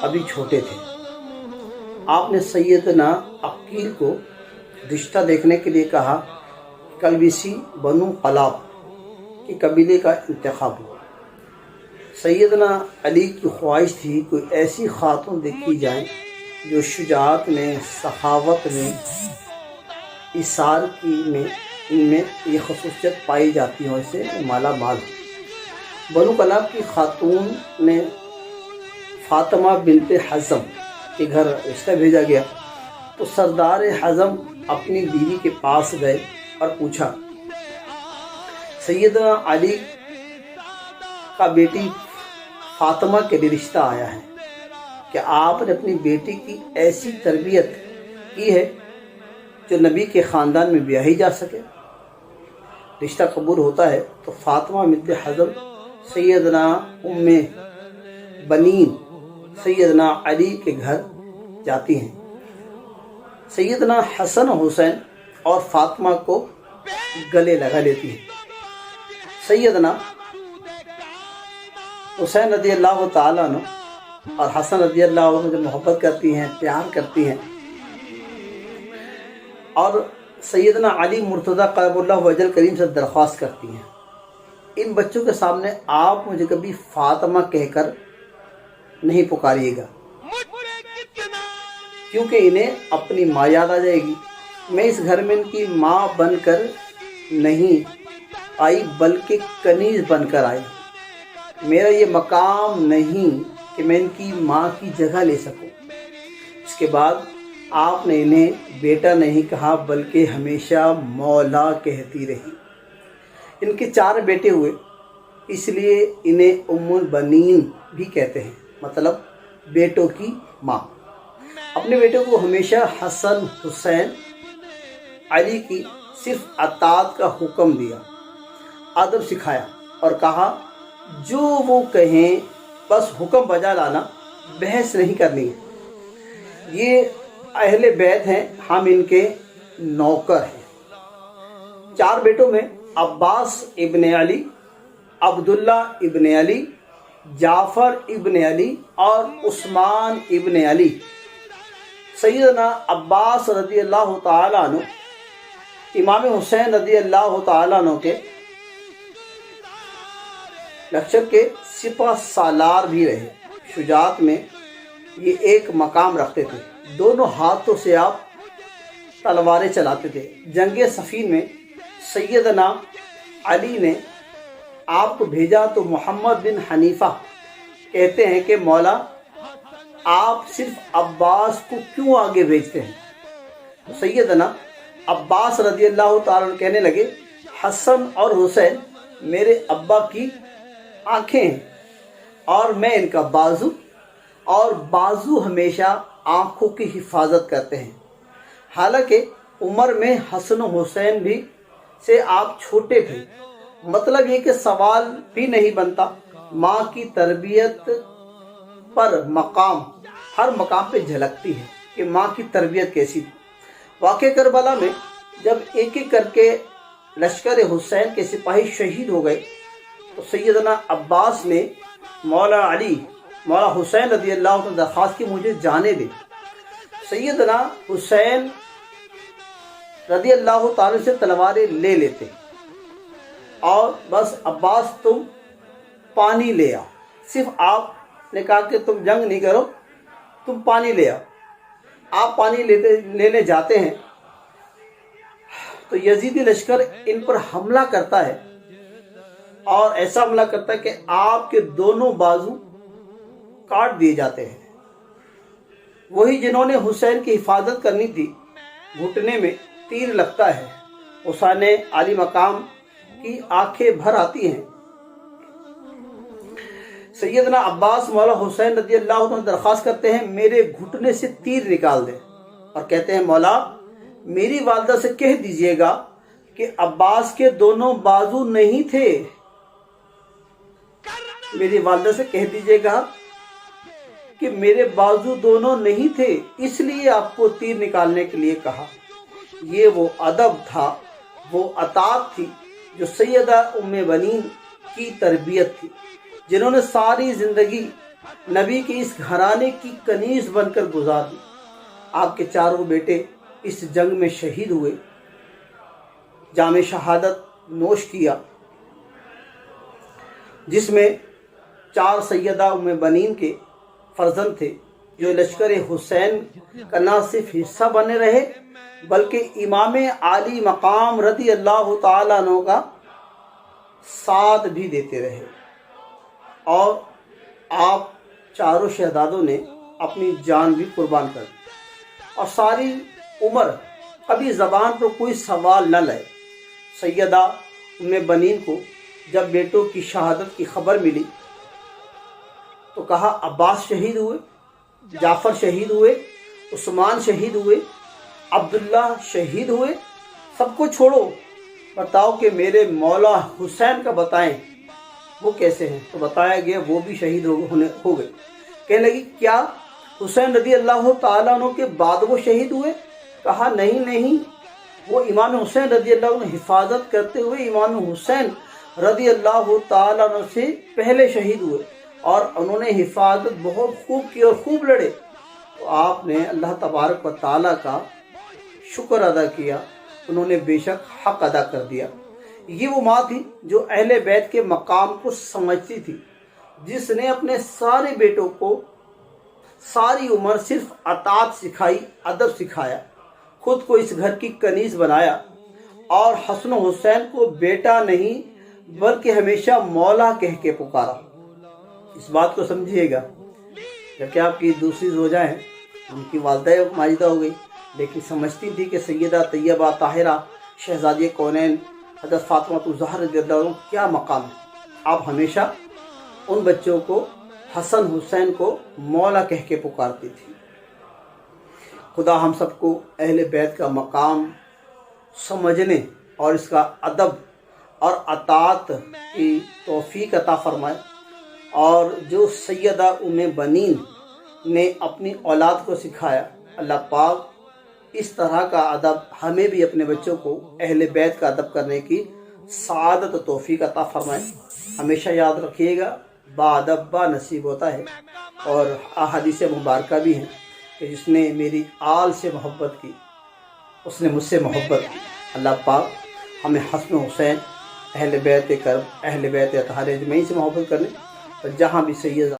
ابھی چھوٹے تھے۔ آپ نے سیدنا عقیل کو رشتہ دیکھنے کے لیے کہا۔ کلبیسی بنو قلاب کے قبیلے کا انتخاب ہوا۔ سیدنا علی کی خواہش تھی کوئی ایسی خاتون دیکھی جائے جو شجاعت میں، سخاوت میں، ایثار میں ان میں یہ خصوصیت پائی جاتی ہو، اسے مالا مال ہو۔ بنو قلاب کی خاتون نے فاطمہ بنت حزم کے گھر رشتہ بھیجا گیا تو سردار حزم اپنی بیوی کے پاس گئے اور پوچھا، سیدنا علی کا بیٹی فاطمہ کے لیے رشتہ آیا ہے، کہ آپ نے اپنی بیٹی کی ایسی تربیت کی ہے جو نبی کے خاندان میں بیاہی جا سکے؟ رشتہ قبول ہوتا ہے تو فاطمہ بنت حزم سیدنا ام بنین سیدنا علی کے گھر جاتی ہیں۔ سیدنا حسن حسین اور فاطمہ کو گلے لگا لیتی ہیں۔ سیدنا حسین رضی اللہ تعالیٰ عنہ اور حسن رضی اللہ عنہ جو محبت کرتی ہیں، پیار کرتی ہیں، اور سیدنا علی مرتضیٰ قرب اللہ وجہ کریم سے درخواست کرتی ہیں، ان بچوں کے سامنے آپ مجھے کبھی فاطمہ کہہ کر نہیں پکاریے گا، کیونکہ انہیں اپنی ماں یاد آ جائے گی۔ میں اس گھر میں ان کی ماں بن کر نہیں آئی بلکہ کنیز بن کر آئی۔ میرا یہ مقام نہیں کہ میں ان کی ماں کی جگہ لے سکوں۔ اس کے بعد آپ نے انہیں بیٹا نہیں کہا بلکہ ہمیشہ مولا کہتی رہی۔ ان کے 4 بیٹے ہوئے، اس لیے انہیں ام البنین بھی کہتے ہیں، مطلب بیٹوں کی ماں۔ اپنے بیٹوں کو ہمیشہ حسن حسین علی کی صرف اطاعت کا حکم دیا، ادب سکھایا اور کہا جو وہ کہیں بس حکم بجا لانا، بحث نہیں کرنی ہے۔ یہ اہل بیت ہیں، ہم ان کے نوکر ہیں۔ 4 بیٹوں میں عباس ابن علی، عبداللہ ابن علی، جعفر ابن علی اور عثمان ابن علی۔ سیدنا عباس رضی اللہ تعالیٰ عنہ امام حسین رضی اللہ تعالیٰ عنہ کے لشکر کے سپہ سالار بھی رہے۔ شجاعت میں یہ ایک مقام رکھتے تھے، دونوں ہاتھوں سے آپ تلواریں چلاتے تھے۔ جنگ صفین میں سیدنا علی نے آپ کو بھیجا تو محمد بن حنیفہ کہتے ہیں کہ مولا آپ صرف عباس کو کیوں آگے بھیجتے ہیں؟ سیدنا عباس رضی اللہ تعالیٰ عنہ کہنے لگے، حسن اور حسین میرے ابا کی آنکھیں ہیں اور میں ان کا بازو، اور بازو ہمیشہ آنکھوں کی حفاظت کرتے ہیں۔ حالانکہ عمر میں حسن و حسین بھی سے آپ چھوٹے تھے، مطلب یہ کہ سوال بھی نہیں بنتا۔ ماں کی تربیت پر ہر مقام پہ جھلکتی ہے کہ ماں کی تربیت کیسی تھی۔ واقعہ کربلا میں جب ایک ایک کر کے لشکر حسین کے سپاہی شہید ہو گئے تو سیدنا عباس نے مولا حسین رضی اللہ عنہ درخواست کی مجھے جانے دے۔ سیدنا حسین رضی اللہ تعالیٰ سے تلواریں لے لیتے اور بس عباس تم پانی لے آؤ۔ صرف آپ نے کہا کہ تم جنگ نہیں کرو، تم پانی لے آؤ۔ آپ پانی لینے جاتے ہیں تو یزیدی لشکر ان پر حملہ کرتا ہے، اور ایسا حملہ کرتا ہے کہ آپ کے دونوں بازو کاٹ دیے جاتے ہیں۔ وہی جنہوں نے حسین کی حفاظت کرنی تھی، گھٹنے میں تیر لگتا ہے۔ حسین علی مقام کی آنکھیں بھر آتی ہیں۔ سیدنا عباس مولا حسین رضی اللہ عنہ درخواست کرتے ہیں میرے گھٹنے سے تیر نکال دیں، اور کہتے ہیں مولا میری والدہ سے کہہ دیجئے گا کہ عباس کے دونوں بازو نہیں تھے۔ میری والدہ سے کہہ دیجئے گا کہ میرے بازو دونوں نہیں تھے، اس لیے آپ کو تیر نکالنے کے لیے کہا۔ یہ وہ ادب تھا، وہ اطاعت تھی جو سیدہ ام بنین کی تربیت تھی، جنہوں نے ساری زندگی نبی کے اس گھرانے کی کنیز بن کر گزار دی۔ آپ کے چاروں بیٹے اس جنگ میں شہید ہوئے، جام شہادت نوش کیا، جس میں 4 سیدہ ام بنین کے فرزند تھے، جو لشکر حسین کا نہ صرف حصہ بنے رہے بلکہ امام عالی مقام رضی اللہ تعالیٰ عنہ کا ساتھ بھی دیتے رہے۔ اور آپ چاروں شہزادوں نے اپنی جان بھی قربان کر دی اور ساری عمر کبھی زبان پر کوئی سوال نہ لائے۔ سیدہ ام بنین کو جب بیٹوں کی شہادت کی خبر ملی تو کہا عباس شہید ہوئے، جعفر شہید ہوئے، عثمان شہید ہوئے، عبداللہ شہید ہوئے، سب کو چھوڑو، بتاؤ کہ میرے مولا حسین کا بتائیں وہ کیسے ہیں؟ تو بتایا گیا وہ بھی شہید ہو گئے۔ کہنے لگی کیا حسین رضی اللہ تعالیٰ عنہ کے بعد وہ شہید ہوئے؟ کہا نہیں، وہ امام حسین رضی اللہ عنہ حفاظت کرتے ہوئے امام حسین رضی اللہ تعالیٰ عنہ سے پہلے شہید ہوئے اور انہوں نے حفاظت بہت خوب کی اور خوب لڑے۔ تو آپ نے اللہ تبارک و تعالیٰ کا شکر ادا کیا، انہوں نے بے شک حق ادا کر دیا۔ یہ وہ ماں تھی جو اہل بیت کے مقام کو سمجھتی تھی، جس نے اپنے سارے بیٹوں کو ساری عمر صرف اطاعت سکھائی، ادب سکھایا، خود کو اس گھر کی کنیز بنایا اور حسن و حسین کو بیٹا نہیں بلکہ ہمیشہ مولا کہہ کے پکارا۔ اس بات کو سمجھیے گا، جبکہ آپ کی دوسری زوجہ ہیں، ان کی والدہ ماجدہ ہو گئی، لیکن سمجھتی تھی کہ سیدہ طیبہ طاہرہ شہزادی کونین حضرت فاطمہ الزہرا رضی اللہ عنہ کیا مقام ہے۔ آپ ہمیشہ ان بچوں کو حسن حسین کو مولا کہہ کے پکارتی تھی۔ خدا ہم سب کو اہل بیت کا مقام سمجھنے اور اس کا ادب اور اطاعت کی توفیق عطا فرمائے، اور جو سیدہ ام بنین نے اپنی اولاد کو سکھایا، اللہ پاک اس طرح کا ادب ہمیں بھی اپنے بچوں کو اہل بیت کا ادب کرنے کی سعادت و توفیق عطا فرمائے۔ ہمیشہ یاد رکھیے گا، با ادب با نصیب ہوتا ہے، اور احادیث مبارکہ بھی ہیں کہ جس نے میری آل سے محبت کی اس نے مجھ سے محبت کی۔ اللہ پاک ہمیں حسن و حسین، اہل بیت کرم، اہل بیت اطہار اجمعین سے محبت کرنے، اور جہاں بھی سید